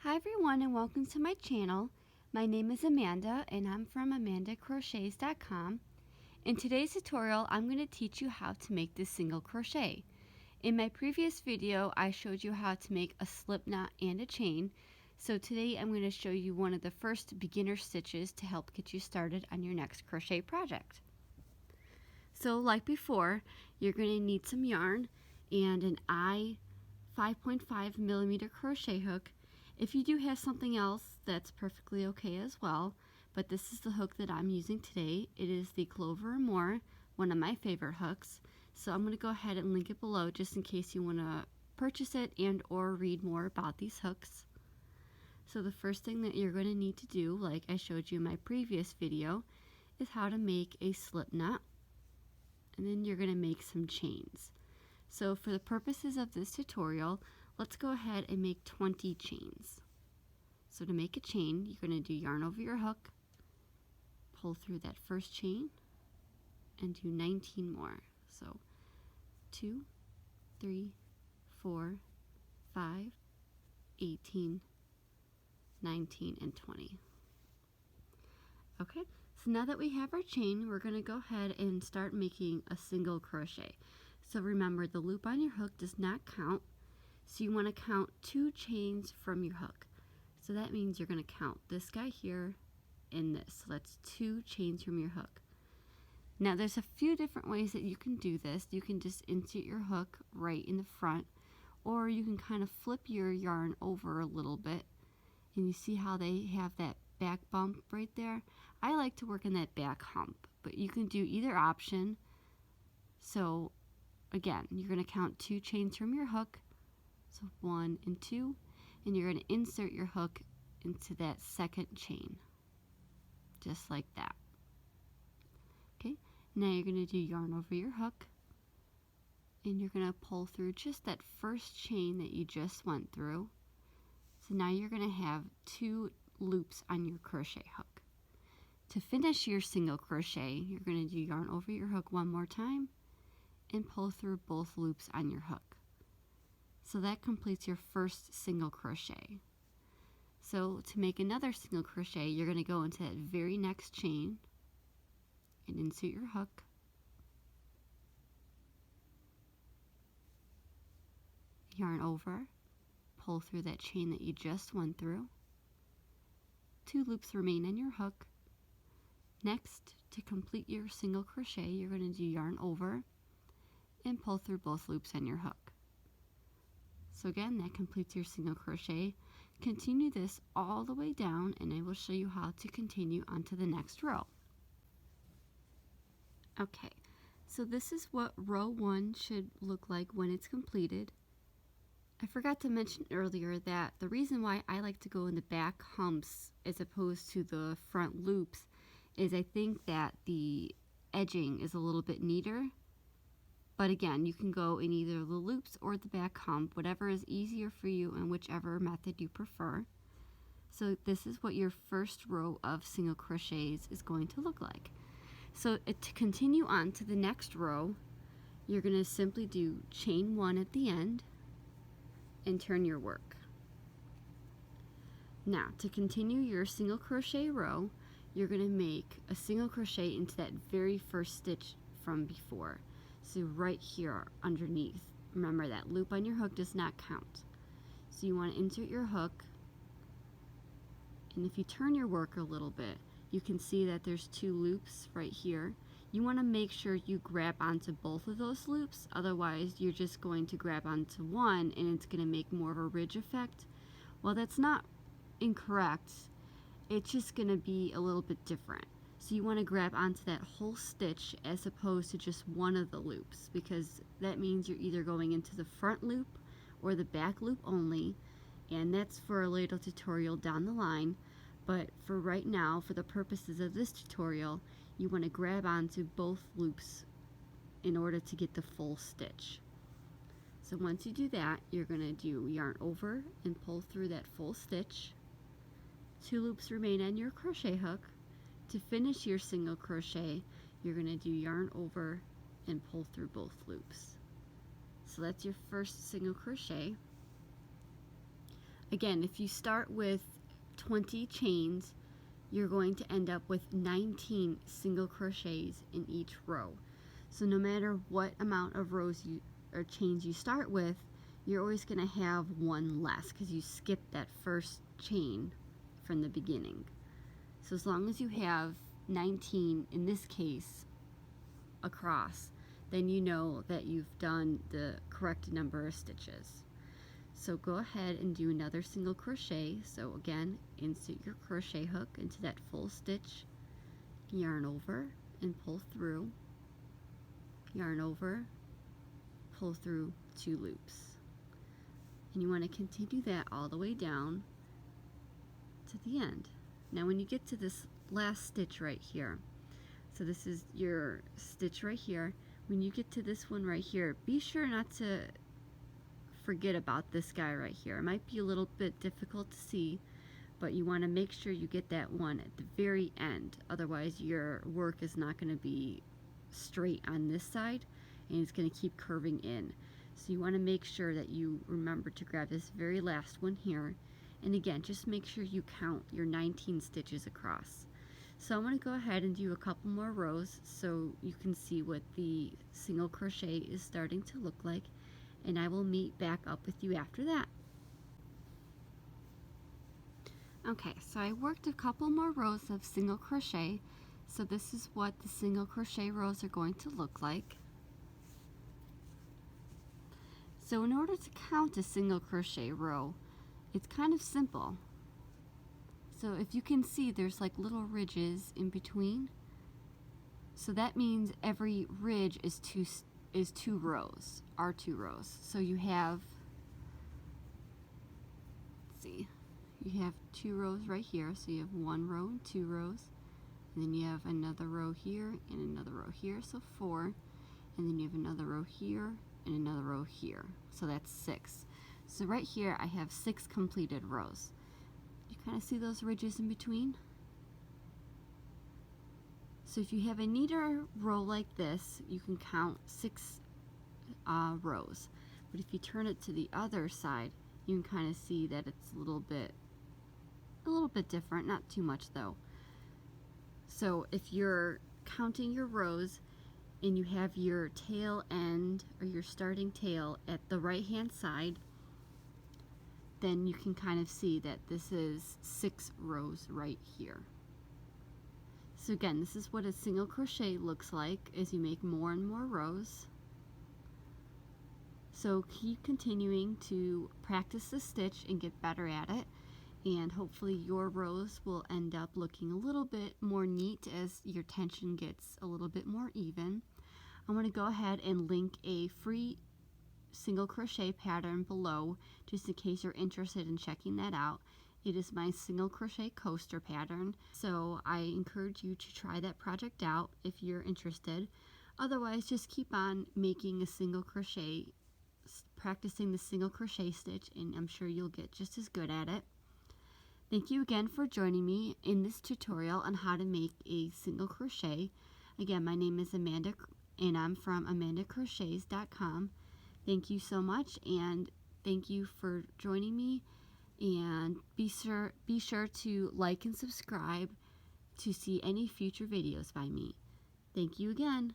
Hi everyone and welcome to my channel. My name is Amanda and I'm from amandacrochets.com. In today's tutorial I'm going to teach you how to make this single crochet. In my previous video I showed you how to make a slip knot and a chain. So today I'm going to show you one of the first beginner stitches to help get you started on your next crochet project. So like before, you're going to need some yarn and an I 5.5 millimeter crochet hook. If you do have something else, that's perfectly okay as well, but this is the hook that I'm using today. It is the Clover or More, one of my favorite hooks. So I'm going to go ahead and link it below just in case you want to purchase it and or read more about these hooks. So the first thing that you're going to need to do, like I showed you in my previous video, is how to make a slip knot. And then you're going to make some chains. So for the purposes of this tutorial, let's go ahead and make 20 chains. So to make a chain, you're going to do yarn over your hook, pull through that first chain, and do 19 more. So 2, 3, 4, 5, 18, 19, and 20. Okay, so now that we have our chain, we're going to go ahead and start making a single crochet. So remember, the loop on your hook does not count. So you want to count 2 chains from your hook. So that means you're going to count this guy here and this. So that's 2 chains from your hook. Now there's a few different ways that you can do this. You can just insert your hook right in the front, or you can kind of flip your yarn over a little bit. And you see how they have that back bump right there? I like to work in that back hump, but you can do either option. So again, you're going to count 2 chains from your hook. So 1 and 2, and you're going to insert your hook into that second chain, just like that. Okay, now you're going to do yarn over your hook, and you're going to pull through just that first chain that you just went through. So now you're going to have 2 loops on your crochet hook. To finish your single crochet, you're going to do yarn over your hook one more time and pull through both loops on your hook. So that completes your first single crochet. So to make another single crochet, you're going to go into that very next chain and insert your hook. Yarn over, pull through that chain that you just went through. 2 loops remain on your hook. Next, to complete your single crochet, you're going to do yarn over and pull through both loops on your hook. So again, that completes your single crochet. Continue this all the way down and I will show you how to continue onto the next row. Okay, so this is what row 1 should look like when it's completed. I forgot to mention earlier that the reason why I like to go in the back humps as opposed to the front loops is I think that the edging is a little bit neater. But again, you can go in either the loops or the back hump, whatever is easier for you and whichever method you prefer. So this is what your first row of single crochets is going to look like. So to continue on to the next row, you're going to simply do chain 1 at the end and turn your work. Now to continue your single crochet row, you're going to make a single crochet into that very first stitch from before. So right here underneath, remember that loop on your hook does not count. So you want to insert your hook, and if you turn your work a little bit, you can see that there's 2 loops right here. You want to make sure you grab onto both of those loops, otherwise you're just going to grab onto one and it's going to make more of a ridge effect. Well, that's not incorrect, it's just going to be a little bit different. So you want to grab onto that whole stitch as opposed to just one of the loops, because that means you're either going into the front loop or the back loop only, and that's for a later tutorial down the line. But for right now, for the purposes of this tutorial, you want to grab onto both loops in order to get the full stitch. So once you do that, you're going to do yarn over and pull through that full stitch. 2 loops remain on your crochet hook. To finish your single crochet, you're going to do yarn over and pull through both loops. So that's your first single crochet. Again, if you start with 20 chains, you're going to end up with 19 single crochets in each row. So no matter what amount of rows or chains you start with, you're always going to have one less because you skipped that first chain from the beginning. So as long as you have 19, in this case, across, then you know that you've done the correct number of stitches. So go ahead and do another single crochet. So again, insert your crochet hook into that full stitch, yarn over and pull through, yarn over, pull through 2 loops. And you want to continue that all the way down to the end. Now when you get to this last stitch right here, so this is your stitch right here, when you get to this one right here, be sure not to forget about this guy right here. It might be a little bit difficult to see, but you want to make sure you get that one at the very end. Otherwise your work is not going to be straight on this side and it's going to keep curving in. So you want to make sure that you remember to grab this very last one here, and again, just make sure you count your 19 stitches across. So I'm going to go ahead and do a couple more rows so you can see what the single crochet is starting to look like, and I will meet back up with you after that. Okay, so I worked a couple more rows of single crochet, so this is what the single crochet rows are going to look like. So in order to count a single crochet row, it's kind of simple. So if you can see, there's like little ridges in between. So that means every ridge is two rows, are 2 rows. So you have, let's see, you have 2 rows right here. So you have 1 row and 2 rows, and then you have another row here and another row here, so 4, and then you have another row here and another row here. So that's 6. So right here I have 6 completed rows. You kind of see those ridges in between? So if you have a neater row like this, you can count 6 rows. But if you turn it to the other side, you can kind of see that it's a little bit different, not too much though. So if you're counting your rows and you have your tail end or your starting tail at the right hand side, then you can kind of see that this is 6 rows right here. So again, this is what a single crochet looks like as you make more and more rows. So keep continuing to practice the stitch and get better at it, and hopefully your rows will end up looking a little bit more neat as your tension gets a little bit more even. I'm going to go ahead and link a free single crochet pattern below just in case you're interested in checking that out. It is my single crochet coaster pattern, so I encourage you to try that project out if you're interested. Otherwise, just keep on making a single crochet, practicing the single crochet stitch, and I'm sure you'll get just as good at it. Thank you again for joining me in this tutorial on how to make a single crochet. Again, my name is Amanda and I'm from amandacrochets.com. Thank you so much, and thank you for joining me, and be sure to like and subscribe to see any future videos by me. Thank you again.